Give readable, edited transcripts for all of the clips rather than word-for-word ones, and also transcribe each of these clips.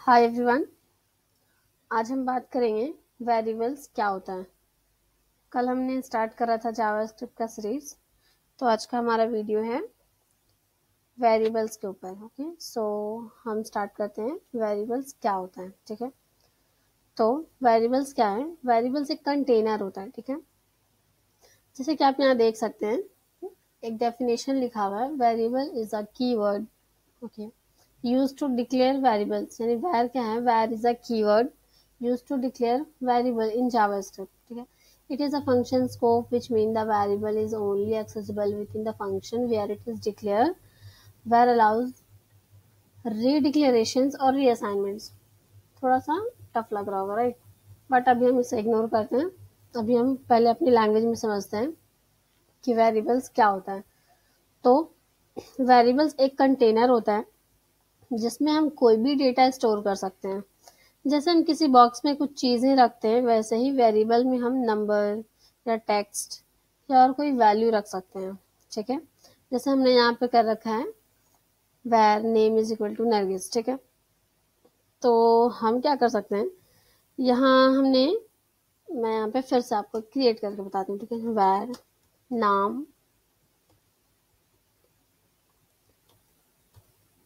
Hi everyone. आज हम बात करेंगे वेरिएबल्स क्या होता है। कल हमने स्टार्ट करा था जावास्क्रिप्ट का सीरीज, तो आज का हमारा वीडियो है वेरिएबल्स के ऊपर। ओके, सो हम स्टार्ट करते हैं वेरिएबल्स क्या होता है। ठीक है, तो वेरिएबल्स क्या है? वेरिएबल्स एक कंटेनर होता है। ठीक है, जैसे कि आप यहाँ देख सकते हैं, एक डेफिनेशन लिखा हुआ है, variable is a keyword okay use to declare variables. यानी वैर क्या है? Var is a keyword used to declare variable in JavaScript. ठीक है, it is a function scope which mean the variable is only accessible within the function where it is declared, where allows redeclarations और reassignments. थोड़ा सा tough लग रहा होगा, right? But अभी हम इसे इग्नोर करते हैं। अभी हम पहले अपनी लैंग्वेज में समझते हैं कि वेरिएबल्स क्या होता है। तो वेरिएबल्स एक कंटेनर होता है जिसमें हम कोई भी डेटा स्टोर कर सकते हैं। जैसे हम किसी बॉक्स में कुछ चीज़ें रखते हैं, वैसे ही वेरिएबल में हम नंबर या टेक्स्ट या और कोई वैल्यू रख सकते हैं। ठीक है, जैसे हमने यहाँ पे कर रखा है var name is equal to Nargis. ठीक है, तो हम क्या कर सकते हैं, यहाँ हमने, मैं यहाँ पे फिर से आपको क्रिएट करके बताती हूँ। ठीक है, वैर नाम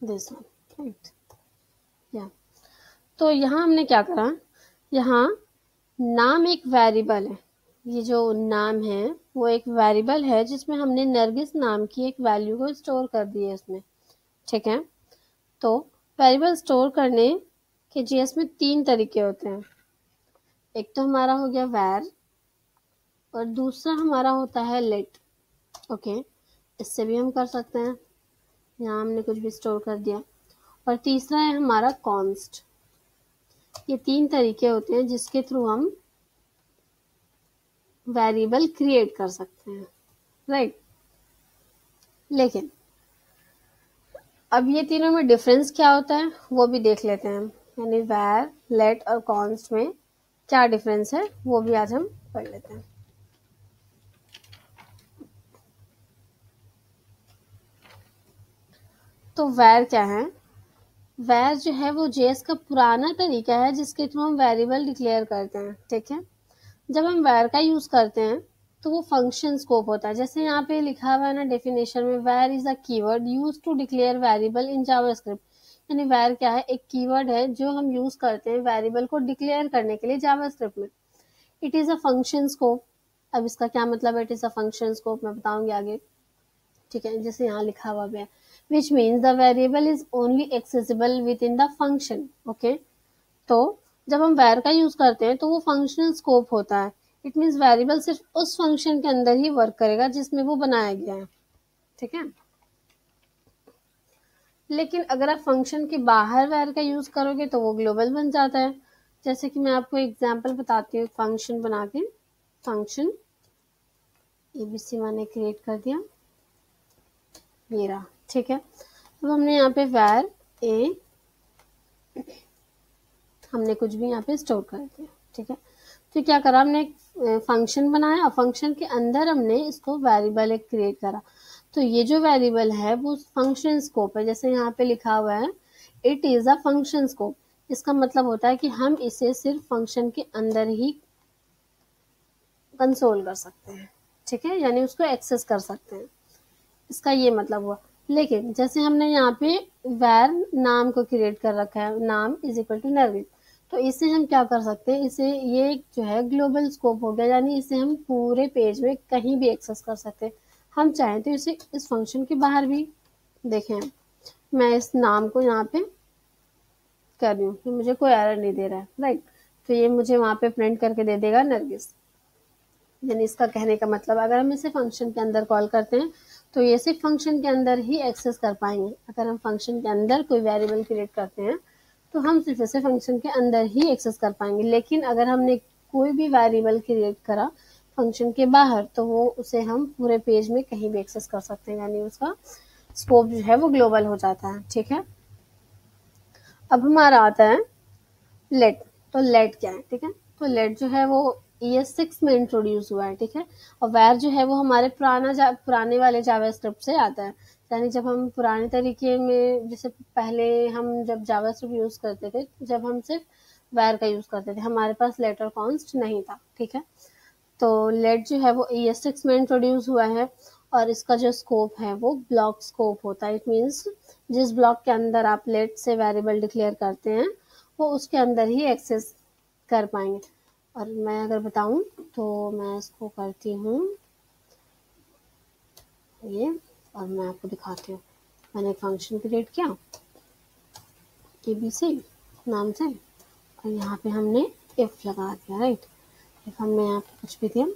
दिस वन, राइट? या तो यहाँ हमने क्या करा, यहाँ नाम एक वेरिएबल है। ये जो नाम है वो एक वेरिएबल है जिसमें हमने नरगिस नाम की एक वैल्यू को स्टोर कर दी है इसमें। ठीक है, तो वेरिएबल स्टोर करने के जीएस में 3 तरीके होते हैं। एक तो हमारा हो गया वैर और दूसरा हमारा होता है लेट। ओके, इससे भी हम कर सकते हैं, यहाँ हमने कुछ भी स्टोर कर दिया। और तीसरा है हमारा कॉन्स्ट। ये 3 तरीके होते हैं जिसके थ्रू हम वेरिएबल क्रिएट कर सकते हैं, राइट? लेकिन अब ये तीनों में डिफरेंस क्या होता है वो भी देख लेते हैं। यानी वैर, लेट और कॉन्स्ट में क्या डिफरेंस है वो भी आज हम पढ़ लेते हैं। तो वैर क्या है? वैर जो है वो जेएस का पुराना तरीका है जिसके थ्रू हम वेरिएबल डिक्लेयर करते हैं। ठीक है, जब हम वैर का यूज करते हैं तो वो फंक्शन स्कोप होता है। जैसे यहाँ पे लिखा हुआ है ना डेफिनेशन में, var is a keyword use to declare variable in JavaScript. यानी वैर क्या है? एक कीवर्ड है जो हम यूज करते हैं वेरिएबल को डिक्लेयर करने के लिए जावास्क्रिप्ट में। It is a function scope. अब इसका क्या मतलब है it is a function scope, मैं बताऊंगी आगे। ठीक है, जैसे यहाँ लिखा हुआ भी है, which means the variable is only accessible within the function. Okay, तो जब हम वैर का यूज करते हैं तो वो फंक्शनल स्कोप होता है। इट मीन्स वेरिएबल सिर्फ उस फंक्शन के अंदर ही वर्क करेगा जिसमें वो बनाया गया है। ठीक है, लेकिन अगर आप फंक्शन के बाहर वैर का यूज करोगे तो वो ग्लोबल बन जाता है। जैसे कि मैं आपको एग्जांपल बताती हूँ, फंक्शन बना के, फंक्शन एबीसी मैंने क्रिएट कर दिया, ये रहा। ठीक है, अब हमने यहाँ पे वैर ए, हमने कुछ भी यहाँ पे स्टोर कर दिया। ठीक है, तो क्या करा, हमने एक फंक्शन बनाया और फंक्शन के अंदर हमने इसको वेरिएबल एक क्रिएट करा। तो ये जो वेरिएबल है वो फंक्शन स्कोप है। जैसे यहाँ पे लिखा हुआ है it is a function scope. इसका मतलब होता है कि हम इसे सिर्फ फंक्शन के अंदर ही कंसोल कर सकते हैं। ठीक है, यानी उसको एक्सेस कर सकते हैं, इसका ये मतलब हुआ। लेकिन जैसे हमने यहाँ पे वैर नाम को क्रिएट कर रखा है, नाम इज इक्वल टू नरगिस, तो इसे हम क्या कर सकते हैं, इसे, ये जो है ग्लोबल स्कोप हो गया, यानी इसे हम पूरे पेज में कहीं भी एक्सेस कर सकते हैं। हम चाहें तो इसे इस फंक्शन के बाहर भी, देखें मैं इस नाम को यहाँ पे कर रही हूँ, मुझे कोई एरर नहीं दे रहा है, राइट? तो ये मुझे वहाँ पे प्रिंट करके दे देगा नरगिस। यानी इसका कहने का मतलब, अगर हम इसे फंक्शन के अंदर कॉल करते हैं तो ये सिर्फ फंक्शन के अंदर ही एक्सेस कर पाएंगे। अगर हम फंक्शन के अंदर कोई वेरिएबल क्रिएट करते हैं तो हम सिर्फ इसे फंक्शन के अंदर ही एक्सेस कर पाएंगे। लेकिन अगर हमने कोई भी वेरिएबल क्रिएट करा फंक्शन के बाहर तो वो उसे हम पूरे पेज में कहीं भी एक्सेस कर सकते हैं, यानी उसका स्कोप जो है वो ग्लोबल हो जाता है। ठीक है, अब हमारा आता है लेट। तो लेट क्या है? ठीक है, तो लेट जो है वो ES6 में इंट्रोड्यूस हुआ है। ठीक है, और वैर जो है वो हमारे पुराने वाले जावास्क्रिप्ट से आता है। यानी जब हम पुराने तरीके में, जैसे पहले हम जब जावास्क्रिप्ट यूज़ करते थे, जब हम सिर्फ वैर का यूज़ करते थे, हमारे पास लेट और कॉन्स्ट नहीं था, ठीक है। तो लेट जो है वो ES6 में इंट्रोड्यूस हुआ है और इसका जो स्कोप है वो ब्लॉक स्कोप होता है। इट मीन्स जिस ब्लॉक के अंदर आप लेट से वेरिएबल डिक्लेयर करते हैं वो उसके अंदर ही एक्सेस कर पाएंगे। और मैं अगर बताऊं तो मैं इसको करती हूँ ये, और मैं आपको दिखाती हूँ। मैंने एक फंक्शन क्रिएट किया ABC नाम से और यहाँ पे हमने इफ लगा दिया, राइट। इफ हमने यहाँ पे कुछ भी दिया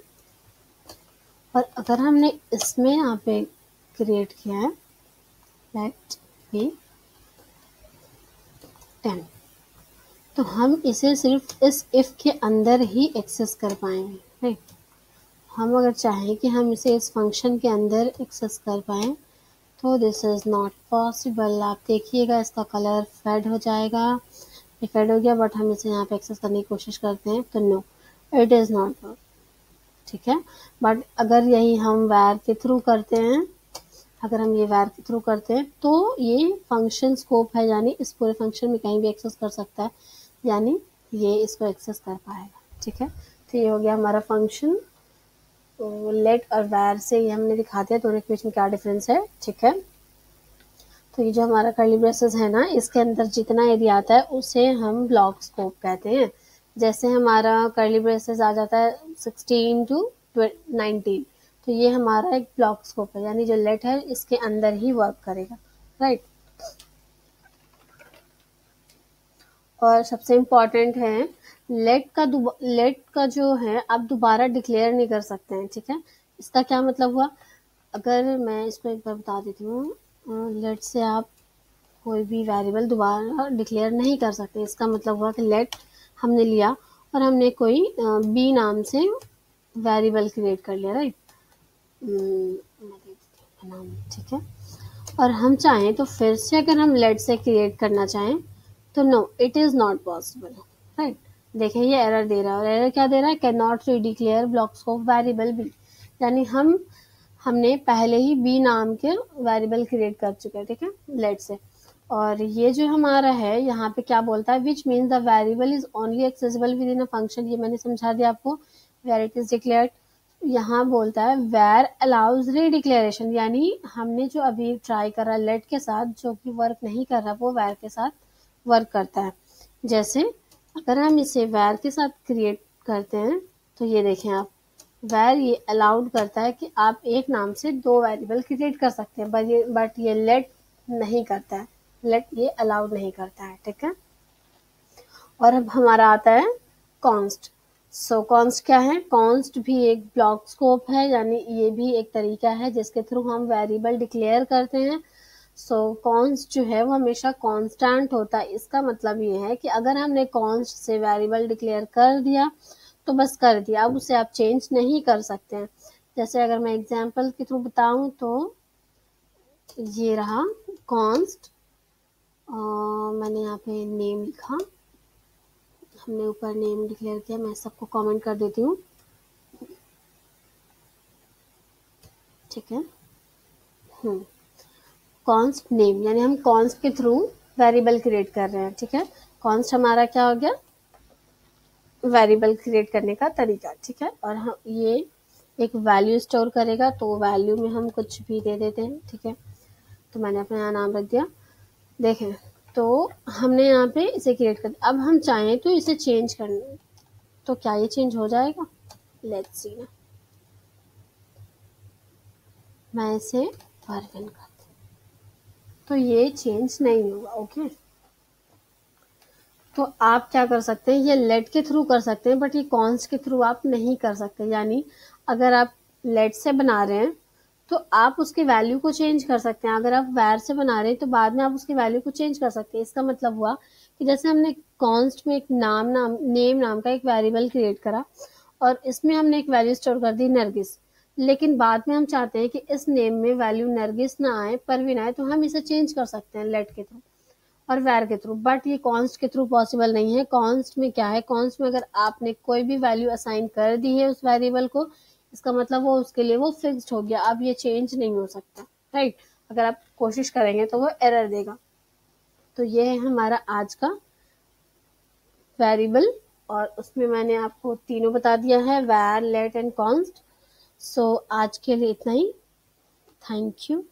और अगर हमने इसमें यहाँ पे क्रिएट किया है लेट बी 10, तो हम इसे सिर्फ इस इफ के अंदर ही एक्सेस कर पाएंगे, राइट। हम अगर चाहें कि हम इसे इस फंक्शन के अंदर एक्सेस कर पाएँ तो दिस इज़ नॉट पॉसिबल। आप देखिएगा इसका कलर फेड हो जाएगा, ये फेड हो गया, बट हम इसे यहाँ पे एक्सेस करने की कोशिश करते हैं तो no, it is not work, ठीक है। बट अगर यही हम वैर के थ्रू करते हैं, अगर हम ये वैर के थ्रू करते हैं तो ये फंक्शन स्कोप है, यानी इस पूरे फंक्शन में कहीं भी एक्सेस कर सकता है, यानी ये इसको एक्सेस कर पाएगा, ठीक है। तो ये हो गया हमारा फंक्शन। तो लेट और वैर से ये हमने दिखा दिया दोनों के बीच में क्या डिफरेंस है, ठीक है। तो ये जो हमारा कर्ली ब्रेसेस है ना, इसके अंदर जितना एरिया आता है उसे हम ब्लॉक स्कोप कहते हैं। जैसे हमारा कर्ली ब्रेसेस आ जाता है 16 to 19, तो ये हमारा एक ब्लॉक स्कोप है, यानी जो लेट है इसके अंदर ही वर्क करेगा, राइट। और सबसे इम्पॉर्टेंट है लेट का जो है आप दोबारा डिक्लेयर नहीं कर सकते हैं, ठीक है। इसका क्या मतलब हुआ, अगर मैं इसको एक बार बता देती हूँ। लेट से आप कोई भी वेरिएबल दोबारा डिक्लेयर नहीं कर सकते। इसका मतलब हुआ कि लेट हमने लिया और हमने कोई बी नाम से वेरिएबल क्रिएट कर लिया, राइट। नाम, ठीक है। और हम चाहें तो फिर से अगर हम लेट से क्रिएट करना चाहें तो no, it is not possible, right. देखें ये एरर दे रहा है, और एरर क्या दे रहा है, can not redeclare block scope variable b, यानी हमने पहले ही बी नाम के वेरिएबल क्रिएट कर चुके हैं, ठीक है, लेट से। और ये जो हमारा है यहाँ पे क्या बोलता है, which means the variable is only accessible with in a function, ये मैंने समझा दिया आपको, वेर इट इज डिक्लेयर्ड। यहाँ बोलता है वेर अलाउज रीडिक्लेरेशन, यानी हमने जो अभी ट्राई करा लेट के साथ जो कि वर्क नहीं कर रहा वो वेर के साथ वर्क करता है। जैसे अगर हम इसे वेर के साथ क्रिएट करते हैं तो ये देखें आप, वेर ये अलाउड करता है कि आप एक नाम से दो वेरिएबल क्रिएट कर सकते हैं, बट ये लेट नहीं करता है, लेट ये अलाउड नहीं करता है, ठीक है। और अब हमारा आता है कॉन्स्ट। सो कॉन्स्ट क्या है, कॉन्स्ट भी एक ब्लॉक स्कोप है, यानी ये भी एक तरीका है जिसके थ्रू हम वेरिएबल डिक्लेयर करते हैं। सो कॉन्स्ट जो है वो हमेशा कांस्टेंट होता है। इसका मतलब ये है कि अगर हमने कॉन्स्ट से वेरिएबल डिक्लेयर कर दिया तो बस कर दिया, अब उसे आप चेंज नहीं कर सकते हैं। जैसे अगर मैं एग्जांपल के थ्रू बताऊं तो ये रहा कॉन्स्ट, मैंने यहाँ पे नेम लिखा, हमने ऊपर नेम डिक्लेयर किया, मैं सबको कमेंट कर देती हूँ, ठीक है। कॉन्स्ट नेम, यानी हम कॉन्स्ट के थ्रू वेरिएबल क्रिएट कर रहे हैं, ठीक है। कॉन्स्ट हमारा क्या हो गया, वेरिएबल क्रिएट करने का तरीका, ठीक है। और हम ये एक वैल्यू स्टोर करेगा, तो वैल्यू में हम कुछ भी दे देते हैं, ठीक है। तो मैंने अपना यहाँ नाम रख दिया, देखें तो हमने यहाँ पे इसे क्रिएट कर दिया। अब हम चाहें तो इसे चेंज करना, तो क्या ये चेंज हो जाएगा, लेट्स सी ना, मैं इसे वर्जन करती हूँ तो ये चेंज नहीं होगा, ओके। तो आप क्या कर सकते हैं, ये लेट के थ्रू कर सकते हैं, बट ये कॉन्स्ट के थ्रू आप नहीं कर सकते। यानी अगर आप लेट से बना रहे हैं तो आप उसकी वैल्यू को चेंज कर सकते हैं, अगर आप वैर से बना रहे हैं तो बाद में आप उसकी वैल्यू को चेंज कर सकते हैं। इसका मतलब हुआ कि जैसे हमने कॉन्स्ट में एक नेम नाम का एक वेरिएबल क्रिएट करा और इसमें हमने एक वैल्यू स्टोर कर दी नरगिस, लेकिन बाद में हम चाहते हैं कि इस नेम में वैल्यू नरगिस ना आए, परवीन आए, तो हम इसे चेंज कर सकते हैं लेट के थ्रू और वैर के थ्रू, बट ये कॉन्स्ट के थ्रू पॉसिबल नहीं है। कॉन्स्ट में क्या है, कॉन्स्ट में अगर आपने कोई भी वैल्यू असाइन कर दी है उस वेरिएबल को, इसका मतलब वो उसके लिए वो फिक्स्ड हो गया, अब ये चेंज नहीं हो सकता, राइट। अगर आप कोशिश करेंगे तो वो एरर देगा। तो ये है हमारा आज का वेरिएबल, और उसमें मैंने आपको तीनों बता दिया है, var, let एंड const। सो आज के लिए इतना ही। Thank you.